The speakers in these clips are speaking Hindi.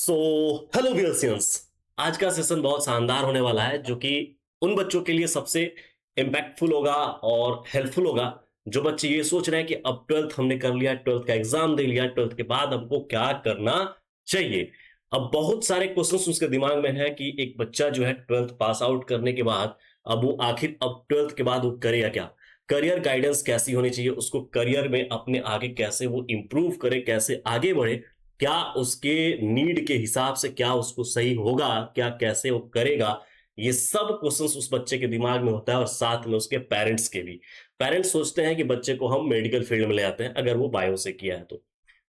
सो हेलो व्यूअर्स, आज का सेशन बहुत शानदार होने वाला है जो कि उन बच्चों के लिए सबसे इम्पैक्टफुल होगा और हेल्पफुल होगा जो बच्चे ये सोच रहे हैं कि अब ट्वेल्थ हमने कर लिया, ट्वेल्थ का एग्जाम दे लिया, ट्वेल्थ के बाद हमको क्या करना चाहिए। अब बहुत सारे क्वेश्चंस उसके दिमाग में है कि एक बच्चा जो है ट्वेल्थ पास आउट करने के बाद अब वो आखिर अब ट्वेल्थ के बाद वो करेगा क्या, करियर गाइडेंस कैसी होनी चाहिए, उसको करियर में अपने आगे कैसे वो इम्प्रूव करे, कैसे आगे बढ़े, क्या उसके नीड के हिसाब से क्या उसको सही होगा, क्या कैसे वो करेगा। ये सब क्वेश्चंस उस बच्चे के दिमाग में होता है और साथ में उसके पेरेंट्स के भी। पेरेंट्स सोचते हैं कि बच्चे को हम मेडिकल फील्ड में ले आते हैं अगर वो बायो से किया है तो।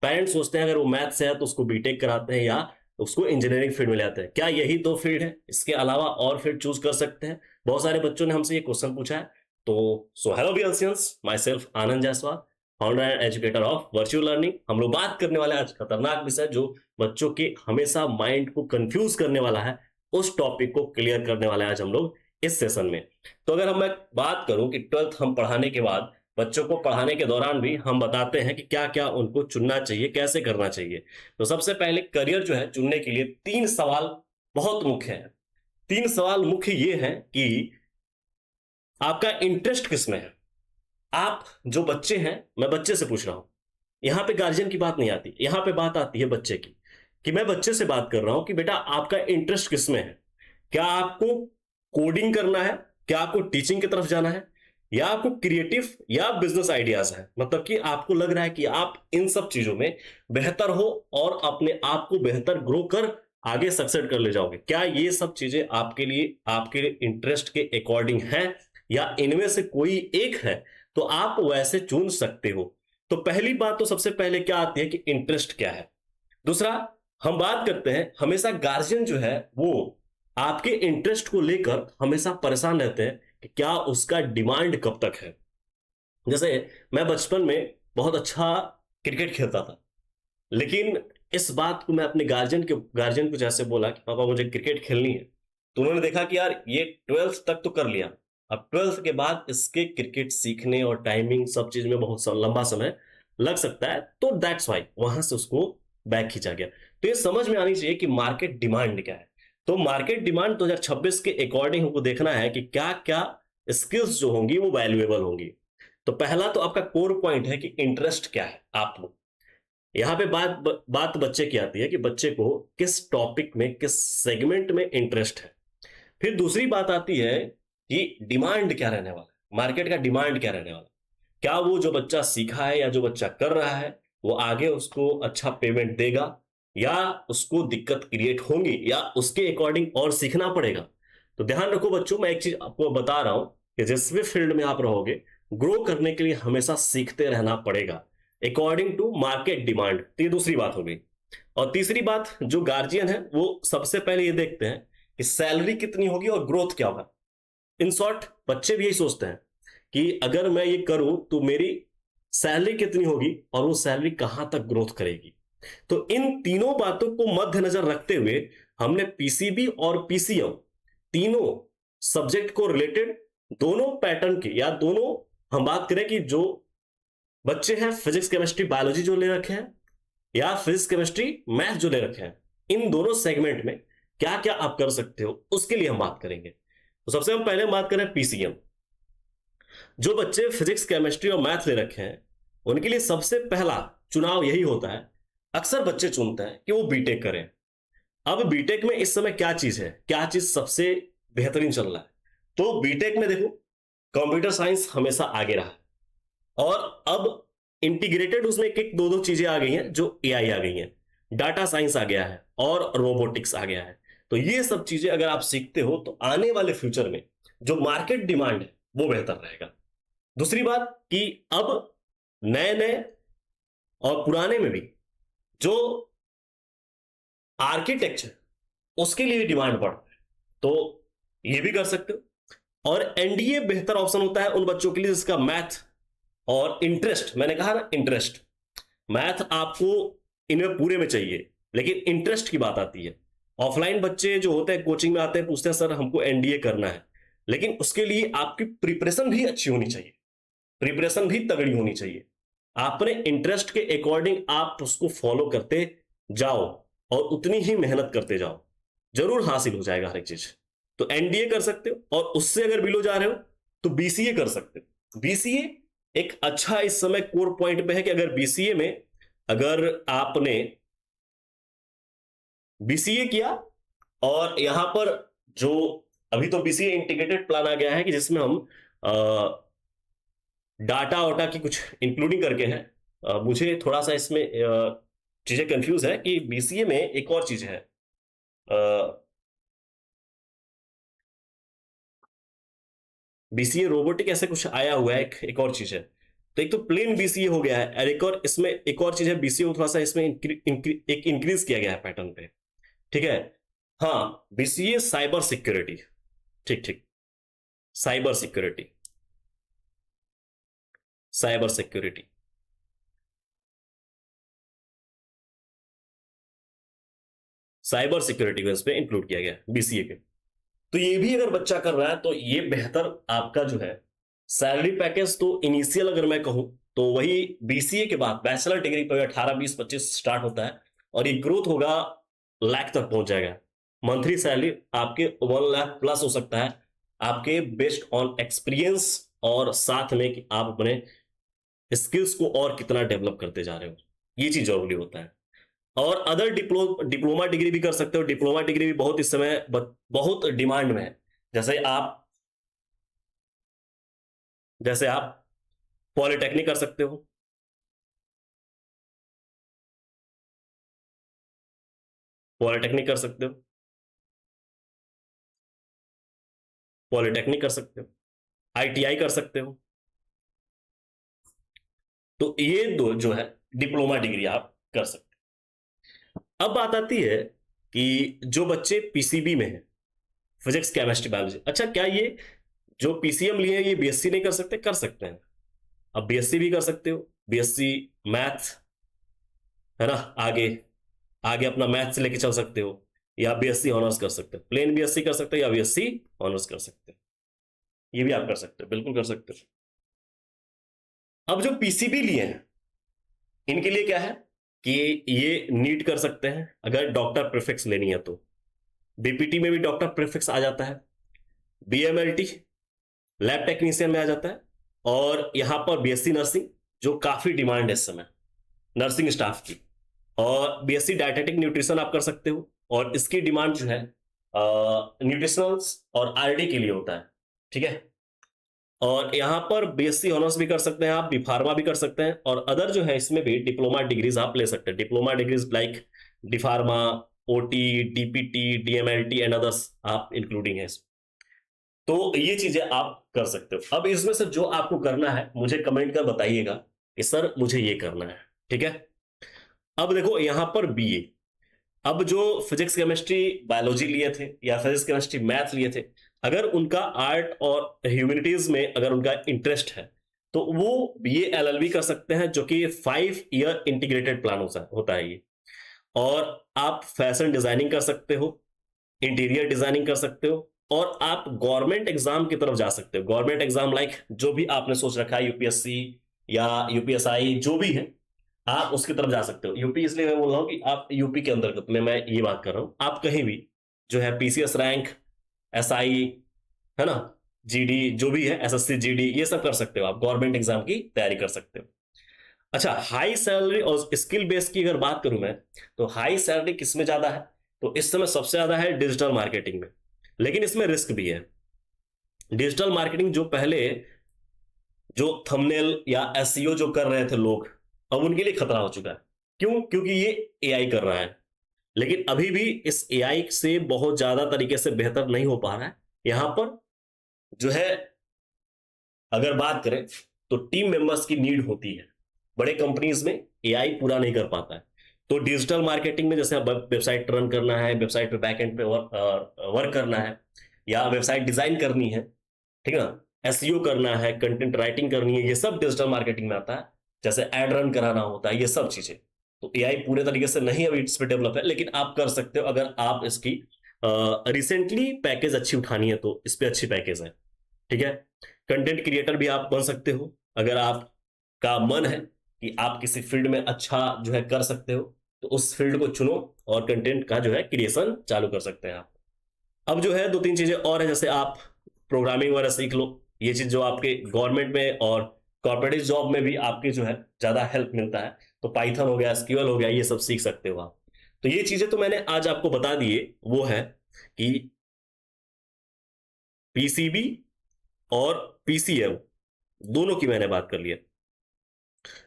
पेरेंट्स सोचते हैं अगर वो मैथ से है तो उसको बीटेक कराते हैं या उसको इंजीनियरिंग फील्ड में ले आते हैं। क्या यही दो फील्ड है, इसके अलावा और फील्ड चूज कर सकते हैं? बहुत सारे बच्चों ने हमसे ये क्वेश्चन पूछा है। तो सो हेलो बियर्सियंस, myself Anand Jaiswal, founder and educator of virtual learning. हम लोग बात करने वाले हैं आज खतरनाक विषय जो बच्चों के हमेशा माइंड को कंफ्यूज करने वाला है, उस टॉपिक को क्लियर करने वाले हैं आज हम लोग इस सेशन में। तो अगर मैं बात करूं कि ट्वेल्थ हम पढ़ाने के बाद बच्चों को पढ़ाने के दौरान भी हम बताते हैं कि क्या क्या उनको चुनना चाहिए, कैसे करना चाहिए। तो सबसे पहले करियर जो है चुनने के लिए 3 सवाल बहुत मुख्य है। 3 सवाल मुख्य ये है कि आपका इंटरेस्ट किसमें है। आप जो बच्चे हैं, मैं बच्चे से पूछ रहा हूं, यहां पे गार्जियन की बात नहीं आती, यहां पे बात आती है बच्चे की। कि मैं बच्चे से बात कर रहा हूं कि बेटा आपका इंटरेस्ट किसमें है। क्या आपको कोडिंग करना है, क्या आपको टीचिंग की तरफ जाना है, या आपको क्रिएटिव या बिजनेस आइडियाज है। मतलब कि आपको लग रहा है कि आप इन सब चीजों में बेहतर हो और अपने आप को बेहतर ग्रो कर आगे सक्सेस कर ले जाओगे। क्या ये सब चीजें आपके लिए आपके इंटरेस्ट के अकॉर्डिंग है या इनमें से कोई एक है, तो आप वैसे चुन सकते हो। तो पहली बात तो सबसे पहले क्या आती है कि इंटरेस्ट क्या है। दूसरा, हम बात करते हैं हमेशा गार्जियन जो है वो आपके इंटरेस्ट को लेकर हमेशा परेशान रहते हैं कि क्या उसका डिमांड कब तक है। जैसे मैं बचपन में बहुत अच्छा क्रिकेट खेलता था, लेकिन इस बात को मैं अपने गार्जियन को जैसे बोला कि पापा मुझे क्रिकेट खेलनी है, तो उन्होंने देखा कि यार ये ट्वेल्थ तक तो कर लिया, अब ट्वेल्थ के बाद इसके क्रिकेट सीखने और टाइमिंग सब चीज में बहुत लंबा समय लग सकता है, तो दैट्स वाई वहां से उसको बैक खींचा गया। तो ये समझ में आनी चाहिए कि मार्केट डिमांड क्या है। तो मार्केट डिमांड 2026 के अकॉर्डिंग हमको देखना है कि क्या क्या स्किल्स जो होंगी वो वैल्यूएबल होंगी। तो पहला तो आपका कोर पॉइंट है कि इंटरेस्ट क्या है आपको। यहाँ पे बात बच्चे की आती है कि बच्चे को किस टॉपिक में, किस सेगमेंट में इंटरेस्ट है। फिर दूसरी बात आती है कि डिमांड क्या रहने वाला है, मार्केट का डिमांड क्या रहने वाला है। क्या वो जो बच्चा सीखा है या जो बच्चा कर रहा है वो आगे उसको अच्छा पेमेंट देगा, या उसको दिक्कत क्रिएट होंगी, या उसके अकॉर्डिंग और सीखना पड़ेगा। तो ध्यान रखो बच्चों, मैं एक चीज आपको बता रहा हूं कि जिस भी फील्ड में आप रहोगे, ग्रो करने के लिए हमेशा सीखते रहना पड़ेगा अकॉर्डिंग टू मार्केट डिमांड। तो ये दूसरी बात हो गई। और तीसरी बात, जो गार्जियन है वो सबसे पहले ये देखते हैं कि सैलरी कितनी होगी और ग्रोथ क्या होगा। इन शॉर्ट बच्चे भी यही सोचते हैं कि अगर मैं ये करूं तो मेरी सैलरी कितनी होगी और वो सैलरी कहां तक ग्रोथ करेगी। तो इन तीनों बातों को मद्देनजर रखते हुए हमने पीसीबी और पीसीएम तीनों सब्जेक्ट को रिलेटेड दोनों पैटर्न की, या दोनों हम बात करें कि जो बच्चे हैं फिजिक्स केमिस्ट्री बायोलॉजी जो ले रखे हैं, या फिजिक्स केमिस्ट्री मैथ जो ले रखे हैं, इन दोनों सेगमेंट में क्या क्या आप कर सकते हो उसके लिए हम बात करेंगे। तो सबसे हम पहले बात करें पीसीएम। जो बच्चे फिजिक्स केमिस्ट्री और मैथ ले रखे हैं उनके लिए सबसे पहला चुनाव यही होता है, अक्सर बच्चे चुनते हैं कि वो बीटेक करें। अब बीटेक में इस समय क्या चीज है, क्या चीज सबसे बेहतरीन चल रहा है। तो बीटेक में देखो, कंप्यूटर साइंस हमेशा आगे रहा है, और अब इंटीग्रेटेड उसमें एक एक दो दो चीजें आ गई हैं, जो एआई आ गई हैं, डाटा साइंस आ गया है और रोबोटिक्स आ गया है। तो ये सब चीजें अगर आप सीखते हो तो आने वाले फ्यूचर में जो मार्केट डिमांड है वो बेहतर रहेगा। दूसरी बात कि अब नए नए और पुराने में भी जो आर्किटेक्चर, उसके लिए डिमांड बढ़ रहा है, तो ये भी कर सकते हो। और एनडीए बेहतर ऑप्शन होता है उन बच्चों के लिए जिसका मैथ और इंटरेस्ट, मैंने कहा ना इंटरेस्ट, मैथ आपको इनमें पूरे में चाहिए, लेकिन इंटरेस्ट की बात आती है। ऑफलाइन बच्चे जो होते हैं कोचिंग में आते हैं, पूछते हैं सर हमको एनडीए करना है, लेकिन उसके लिए आपकी प्रिपरेशन भी अच्छी होनी चाहिए, प्रिपरेशन भी तगड़ी होनी चाहिए। अपने इंटरेस्ट के अकॉर्डिंग आप उसको फॉलो करते जाओ और उतनी ही मेहनत करते जाओ, जरूर हासिल हो जाएगा हर एक चीज। तो एनडीए कर सकते हो, और उससे अगर बिलो जा रहे हो तो बीसीए कर सकते हो। बीसीए एक अच्छा इस समय कोर पॉइंट पे है कि अगर बीसीए में अगर आपने बीसीए किया, और यहां पर जो अभी तो बीसीए इंटीग्रेटेड प्लान आ गया है कि जिसमें हम डाटा वाटा की कुछ इंक्लूडिंग करके है। मुझे थोड़ा सा इसमें चीजें कंफ्यूज है कि बीसीए में एक और चीज है। बीसीए रोबोटिक ऐसे कुछ आया हुआ है, एक और चीज है। तो एक तो प्लेन बीसीए हो गया है, और एक और इसमें एक और चीज है बीसीए को थोड़ा सा इसमें एक इंक्रीज किया गया है पैटर्न पे। ठीक है। हाँ, बीसीए साइबर सिक्योरिटी। ठीक ठीक। Cyber security. Cyber security. Cyber security को इसमें इंक्लूड किया गया बीसीए के। तो ये भी अगर बच्चा कर रहा है तो ये बेहतर आपका जो है सैलरी पैकेज, तो इनिशियल अगर मैं कहूं तो वही बीसीए के बाद बैचलर डिग्री पर 18 20 25 स्टार्ट होता है, और ये ग्रोथ होगा लाख तक पहुंच जाएगा। मंथली सैलरी आपके 1 लाख प्लस हो सकता है, आपके बेस्ड ऑन एक्सपीरियंस, और साथ में कि आप अपने स्किल्स को और कितना डेवलप करते जा रहे हो, ये चीज जरूरी होता है। और अदर डिप्लोमा डिग्री भी कर सकते हो। डिप्लोमा डिग्री भी बहुत इस समय बहुत डिमांड में है। जैसे आप जैसे आप पॉलिटेक्निक कर सकते हो। पॉलिटेक्निक कर सकते हो। पॉलिटेक्निक कर सकते हो। आईटीआई कर सकते हो। तो ये दो जो है डिप्लोमा डिग्री आप कर सकते हो। अब बात आती है कि जो बच्चे पीसीबी में है, फिजिक्स केमिस्ट्री बायोलॉजी, अच्छा क्या ये जो पीसीएम लिए हैं ये बीएससी नहीं कर सकते? कर सकते हैं। अब बीएससी भी कर सकते हो, बीएससी मैथ, है ना। आगे आगे अपना मैथ से लेके चल सकते हो, या बीएससी ऑनर्स कर सकते हो, प्लेन बीएससी कर सकते हो, या बीएससी ऑनर्स कर सकते हो। ये भी आप कर सकते हो, बिल्कुल कर सकते हो। अब जो पीसीबी लिए हैं इनके लिए क्या है कि ये नीट कर सकते हैं अगर डॉक्टर प्रीफिक्स लेनी है तो। बीपीटी में भी डॉक्टर प्रीफिक्स आ जाता है। बीएमएलटी लैब टेक्नीशियन में आ जाता है। और यहां पर बीएससी नर्सिंग, जो काफी डिमांड है इस समय नर्सिंग स्टाफ की। और बीएससी डायटेटिक न्यूट्रिशन आप कर सकते हो, और इसकी डिमांड जो है न्यूट्रिशनल्स और आरडी के लिए होता है। ठीक है। और यहाँ पर बीएससी ऑनर्स भी कर सकते हैं आप, बी फार्मा भी कर सकते हैं, और अदर जो है इसमें भी डिप्लोमा डिग्रीज आप ले सकते हैं। Diploma degrees like D pharma, OT, DPT, DMLT and others आप इंक्लूडिंग है इसमें। तो ये चीजें आप कर सकते हो। अब इसमें से जो आपको करना है मुझे कमेंट कर बताइएगा कि सर मुझे ये करना है। ठीक है। अब देखो यहां पर बीए, अब जो फिजिक्स केमिस्ट्री बायोलॉजी लिए थे या फिजिक्स केमिस्ट्री मैथ लिए थे, अगर उनका आर्ट और ह्यूमैनिटीज में अगर उनका इंटरेस्ट है तो वो बीए एलएलबी कर सकते हैं, जो कि 5 ईयर इंटीग्रेटेड प्लान होता है ये। और आप फैशन डिजाइनिंग कर सकते हो, इंटीरियर डिजाइनिंग कर सकते हो, और आप गवर्नमेंट एग्जाम की तरफ जा सकते हो। गवर्नमेंट एग्जाम लाइक जो भी आपने सोच रखा है, यूपीएससी या यूपीएसआई जो भी है, आप उसकी तरफ जा सकते हो। यूपी इसलिए मैं बोल रहा हूँ कि आप यूपी के अंतर्गत में मैं ये बात कर रहा हूँ, आप कहीं भी जो है पीसीएस रैंक, एसआई, है ना, जीडी जो भी है, एसएससी जीडी, ये सब कर सकते हो। आप गवर्नमेंट एग्जाम की तैयारी कर सकते हो। अच्छा, हाई सैलरी और स्किल बेस की अगर बात करूं मैं, तो हाई सैलरी किस में ज्यादा है? तो इस समय सबसे ज्यादा है डिजिटल मार्केटिंग में, लेकिन इसमें रिस्क भी है। डिजिटल मार्केटिंग जो पहले जो थंबनेल या एसईओ जो कर रहे थे लोग, अब उनके लिए खतरा हो चुका है। क्यों? क्योंकि ये एआई कर रहा है। लेकिन अभी भी इस एआई से बहुत ज्यादा तरीके से बेहतर नहीं हो पा रहा है। यहां पर जो है अगर बात करें तो टीम मेंबर्स की नीड होती है। बड़े कंपनीज में एआई पूरा नहीं कर पाता है। तो डिजिटल मार्केटिंग में जैसे वेबसाइट रन करना है, वेबसाइट पे बैकएंड पे वर्क करना है, या वेबसाइट डिजाइन करनी है, ठीक है ना, एसईओ करना है, कंटेंट राइटिंग करनी है, ये सब डिजिटल मार्केटिंग में आता है। जैसे एड रन कराना होता है, ये सब चीजें। तो एआई पूरे तरीके से नहीं अभी इस पर डेवलप है, लेकिन आप कर सकते हो अगर आप इसकी रिसेंटली पैकेज अच्छी उठानी है तो इस पे अच्छी पैकेज है। ठीक है। कंटेंट क्रिएटर भी आप बन सकते हो अगर आपका मन है कि आप किसी फील्ड में अच्छा जो है कर सकते हो, तो उस फील्ड को चुनो और कंटेंट का जो है क्रिएशन चालू कर सकते हैं आप। अब जो है दो तीन चीजें और है, जैसे आप प्रोग्रामिंग वगैरह सीख लो। ये चीज जो आपके गवर्नमेंट में और कॉर्पोरेट जॉब में भी आपके जो है ज्यादा हेल्प मिलता है। तो पाइथन हो गया, एसक्यूएल हो गया, ये सब सीख सकते हो आप। तो ये चीजें तो मैंने आज आपको बता दिए, वो है कि पीसीबी और पीसीएम दोनों की मैंने बात कर लिया।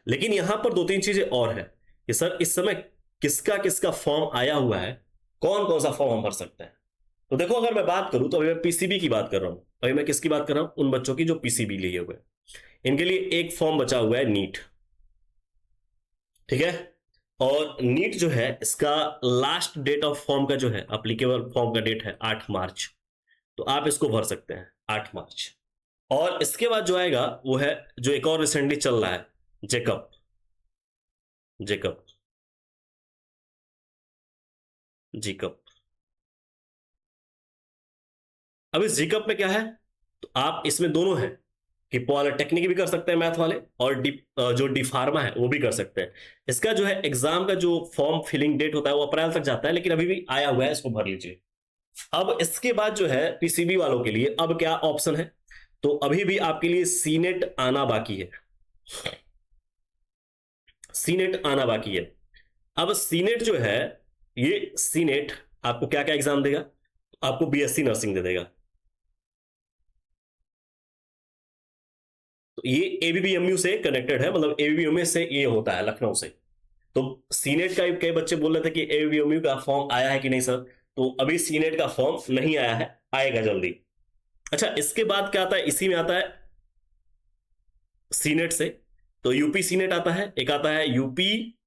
लेकिन यहां पर दो तीन चीजें और है कि सर इस समय किसका किसका फॉर्म आया हुआ है, कौन कौन सा फॉर्म हम भर सकते हैं। तो देखो, अगर मैं बात करूं तो अभी मैं पीसीबी की बात कर रहा हूं। अभी मैं किसकी बात कर रहा हूं? उन बच्चों की जो पीसीबी लिए हुए, इनके लिए एक फॉर्म बचा हुआ है, नीट। ठीक है। और नीट जो है, इसका लास्ट डेट ऑफ फॉर्म का जो है, अप्लीकेबल फॉर्म का डेट है 8 मार्च। तो आप इसको भर सकते हैं 8 मार्च। और इसके बाद जो आएगा वो है जो एक और रिसेंटली चल रहा है, जेकअप। जेकअप जेकअप अब इस जेकअप में क्या है, तो आप इसमें दोनों है कि पॉलिटेक्निक भी कर सकते हैं मैथ वाले, और जो डी फार्मा है वो भी कर सकते हैं। इसका जो है एग्जाम का जो फॉर्म फिलिंग डेट होता है वो अप्रैल तक जाता है, लेकिन अभी भी आया हुआ है, इसको भर लीजिए। अब इसके बाद जो है पीसीबी वालों के लिए अब क्या ऑप्शन है, तो अभी भी आपके लिए सीनेट आना बाकी है। सीनेट आना बाकी है। अब सीनेट जो है, ये सीनेट आपको क्या क्या एग्जाम देगा? आपको बीएससी नर्सिंग दे देगा। तो ये एबीबीएमयू से कनेक्टेड है, मतलब एबीबीएमयू से ये होता है, लखनऊ से। तो सीनेट का कई बच्चे बोल रहे थे कि एबीबीएमयू का फॉर्म आया है कि नहीं सर। तो अभी सीनेट का फॉर्म नहीं आया है, आएगा जल्दी। अच्छा, इसके बाद क्या आता है, इसी में आता है सीनेट से, तो यूपी सीनेट आता है, एक आता है यूपी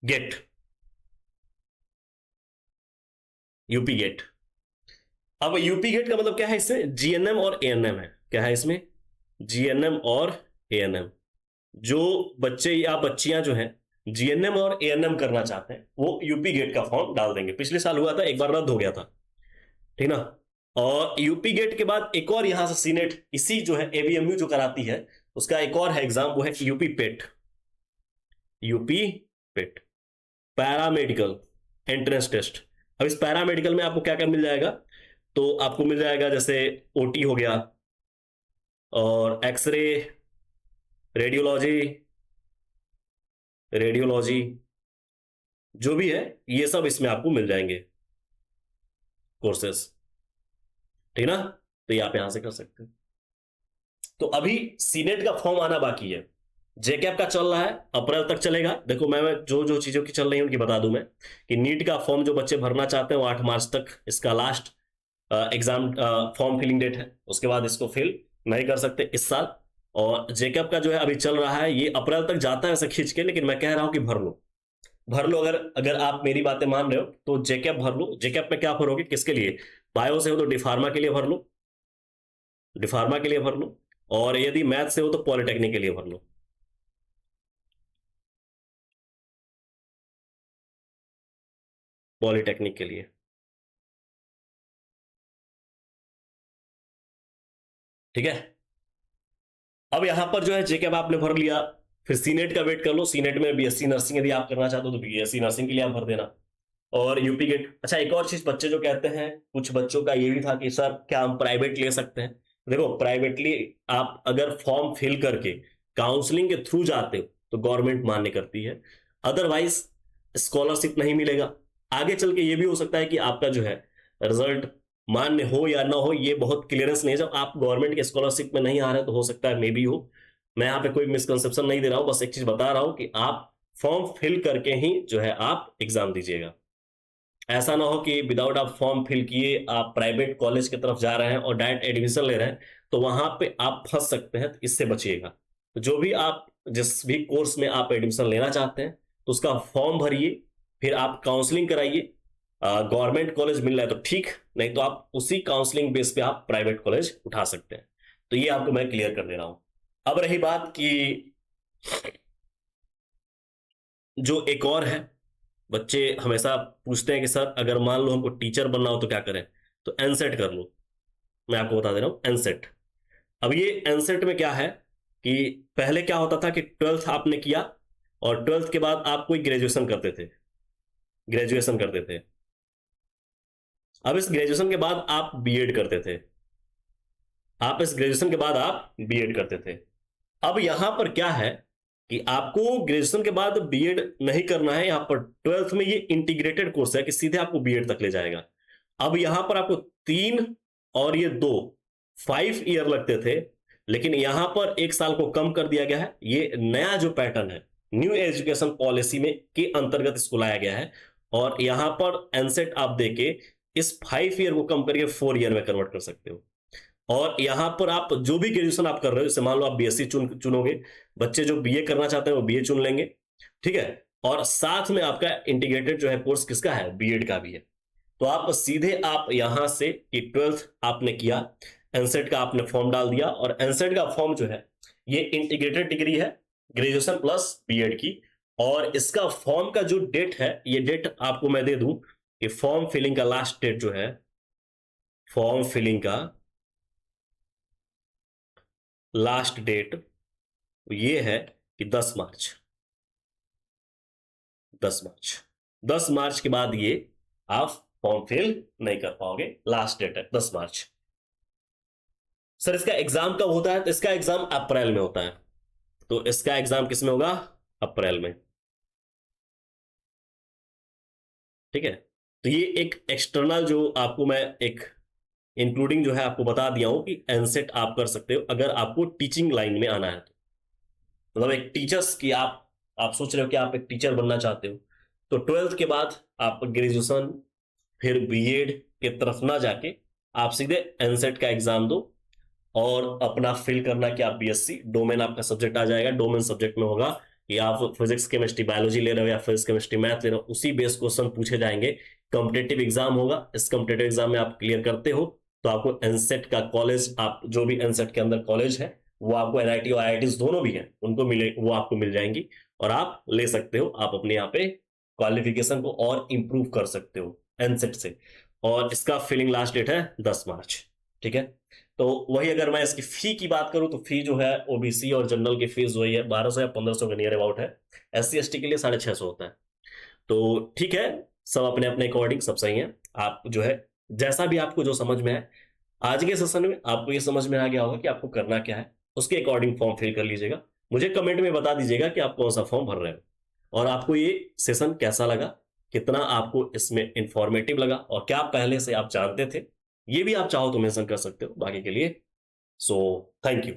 गेट। UP GATE. अब यूपी गेट का मतलब क्या है, इसमें जीएनएम और एएनएम है। क्या है इसमें? जीएनएम और एएनएम। जो बच्चे या बच्चियां जो हैं जीएनएम और एएनएम करना चाहते हैं, वो यूपी गेट का फॉर्म डाल देंगे। पिछले साल हुआ था, एक बार रद्द हो गया था, ठीक ना। और यूपी गेट के बाद एक और यहां से सीनेट, इसी जो है एबीएमयू जो कराती है, उसका एक और है एग्जाम, वो है यूपी पेट। यूपी पेट पैरामेडिकल एंट्रेंस टेस्ट। अब इस पैरामेडिकल में आपको क्या क्या मिल जाएगा, तो आपको मिल जाएगा जैसे ओटी हो गया, और एक्सरे, रेडियोलॉजी, रेडियोलॉजी जो भी है, ये सब इसमें आपको मिल जाएंगे कोर्सेस, ठीक ना। तो ये आप यहां से कर सकते हैं। तो अभी सीनेट का फॉर्म आना बाकी है। जेकैप का चल रहा है, अप्रैल तक चलेगा। देखो, मैं जो जो चीजों की चल रही है उनकी बता दूं मैं, कि नीट का फॉर्म जो बच्चे भरना चाहते हैं वो 8 मार्च तक इसका last exam form filling date है। उसके बाद इसको फिल नहीं कर सकते इस साल। और जेकअप का जो है अभी चल रहा है, ये अप्रैल तक जाता है ऐसे खींच के, लेकिन मैं कह रहा हूं कि भर लो। भर लो, अगर अगर आप मेरी बातें मान रहे हो तो जेकअप भर लो। जेकअप में क्या भरोगे, किसके लिए? बायो से हो तो डिफार्मा के लिए भर लो, डिफार्मा के लिए भर लो। और यदि मैथ से हो तो पॉलिटेक्निक के लिए भर लो। पॉलिटेक्निक के लिए, ठीक है। अब यहां पर जो है जेकब आपने भर लिया, फिर सीनेट का वेट कर लो। सीनेट में बीएससी नर्सिंग यदि आप करना चाहते हो तो बीएससी नर्सिंग के लिए आप भर देना। और यूपी गेट। अच्छा, एक और चीज बच्चे जो कहते हैं, कुछ बच्चों का ये भी था कि सर क्या हम प्राइवेट ले सकते हैं। देखो, प्राइवेटली आप अगर फॉर्म फिल करके काउंसलिंग के थ्रू जाते हो तो गवर्नमेंट मान्य करती है, अदरवाइज स्कॉलरशिप नहीं मिलेगा। आगे चल के ये भी हो सकता है कि आपका जो है रिजल्ट मान्य हो या ना हो, ये बहुत क्लियरेंस नहीं है। जब आप गवर्नमेंट के स्कॉलरशिप में नहीं आ रहे तो हो सकता है मे बी हो। मैं यहाँ पे कोई मिसकंसेप्शन नहीं दे रहा हूँ, बस एक चीज बता रहा हूँ कि आप फॉर्म फिल करके ही जो है आप एग्जाम दीजिएगा। ऐसा ना हो कि विदाउट आप फॉर्म फिल किए आप प्राइवेट कॉलेज की तरफ जा रहे हैं और डायरेक्ट एडमिशन ले रहे हैं, तो वहां पे आप फंस सकते हैं। तो इससे बचिएगा। तो जो भी आप जिस भी कोर्स में आप एडमिशन लेना चाहते हैं तो उसका फॉर्म भरिए, फिर आप काउंसलिंग कराइए। गवर्नमेंट कॉलेज मिल रहा है तो ठीक, नहीं तो आप उसी काउंसलिंग बेस पे आप प्राइवेट कॉलेज उठा सकते हैं। तो ये आपको मैं क्लियर कर दे रहा हूं। अब रही बात कि जो एक और है, बच्चे हमेशा पूछते हैं कि सर अगर मान लो हमको टीचर बनना हो तो क्या करें, तो एनसेट कर लो। मैं आपको बता दे रहा हूं एनसेट। अब ये एनसेट में क्या है कि पहले क्या होता था कि ट्वेल्थ आपने किया और ट्वेल्थ के बाद आप कोई ग्रेजुएशन करते थे, ग्रेजुएशन करते थे। अब इस ग्रेजुएशन के बाद आप बीएड करते थे। आप इस ग्रेजुएशन के बाद आप बीएड करते थे। अब यहां पर क्या है कि आपको ग्रेजुएशन के बाद बीएड नहीं करना है, यहां पर ट्वेल्थ में ये इंटीग्रेटेड कोर्स है कि सीधे आपको बीएड तक ले जाएगा। अब यहां पर आपको 3 और ये 2 5 ईयर लगते थे, लेकिन यहां पर 1 साल को कम कर दिया गया है। ये नया जो पैटर्न है न्यू एजुकेशन पॉलिसी में के अंतर्गत इसको लाया गया है, और यहां पर एनसेट आप देके इस 5 ईयर को कम करके 4 ईयर में कन्वर्ट कर सकते हो। और यहां पर आप जो भी ग्रेजुएशन आप कर रहे हो, जैसे मान लो आप बीएससी चुनोगे, बच्चे जो बीए करना चाहते हैं वो बीए चुन लेंगे, ठीक है। और साथ में आपका इंटीग्रेटेड जो है कोर्स किसका है, बीएड का भी है। तो आप सीधे आप यहां से कि ट्वेल्थ आपने किया, एनसेट का आपने फॉर्म डाल दिया, और एनसेट का फॉर्म जो है ये इंटीग्रेटेड डिग्री है, ग्रेजुएशन प्लस बीएड की। और इसका फॉर्म का जो डेट है, ये डेट आपको मैं दे दूं कि फॉर्म फिलिंग का लास्ट डेट जो है, फॉर्म फिलिंग का लास्ट डेट ये है कि 10 मार्च। 10 मार्च 10 मार्च के बाद ये आप फॉर्म फिल नहीं कर पाओगे, लास्ट डेट है 10 मार्च। सर इसका एग्जाम कब होता है? तो इसका एग्जाम अप्रैल में होता है। तो इसका एग्जाम किस में होगा? अप्रैल में, ठीक है। तो ये एक एक्सटर्नल जो आपको मैं एक इंक्लूडिंग जो है आपको बता दिया हूं कि एनसेट आप कर सकते हो अगर आपको टीचिंग लाइन में आना है। तो मतलब एक टीचर्स की आप सोच रहे हो कि आप एक टीचर बनना चाहते हो, तो ट्वेल्थ के बाद आप ग्रेजुएशन फिर बीएड के तरफ ना जाके आप सीधे एनसेट का एग्जाम दो और अपना फिल करना कि आप बीएससी डोमेन आपका सब्जेक्ट आ जाएगा। डोमेन सब्जेक्ट में होगा कि आप फिजिक्स केमिस्ट्री बायोलॉजी ले रहे हो या फिजिक्स केमिस्ट्री मैथ ले रहे हो, उसी बेस क्वेश्चन पूछे जाएंगे। कॉम्पिटेटिव एग्जाम होगा, इस कॉम्पिटेटिव एग्जाम में आप क्लियर करते हो तो आपको एनसेट का कॉलेज, आप जो भी एनसेट के अंदर कॉलेज है वो आपको एनआईटी और आईआईटीज दोनों भी हैं, उनको मिले, वो आपको मिल जाएंगी और आप ले सकते हो। आप अपने यहाँ पे क्वालिफिकेशन को और इंप्रूव कर सकते हो एनसेट से। और इसका फिलिंग लास्ट डेट है 10 मार्च, ठीक है। तो वही अगर मैं इसकी फी की बात करूं तो फी जो है ओबीसी और जनरल की फीस वही है 1200 या 1500 के नियर अबाउट है। एससी एसटी के लिए 650 होता है। तो ठीक है, सब अपने अपने अकॉर्डिंग सब सही है। आप जो है जैसा भी आपको जो समझ में है, आज के सेशन में आपको ये समझ में आ गया होगा कि आपको करना क्या है, उसके अकॉर्डिंग फॉर्म फिल कर लीजिएगा। मुझे कमेंट में बता दीजिएगा कि आप कौन सा फॉर्म भर रहे हो और आपको ये सेशन कैसा लगा, कितना आपको इसमें इंफॉर्मेटिव लगा और क्या पहले से आप जानते थे, ये भी आप चाहो तो मेंशन कर सकते हो बाकी के लिए। So thank you.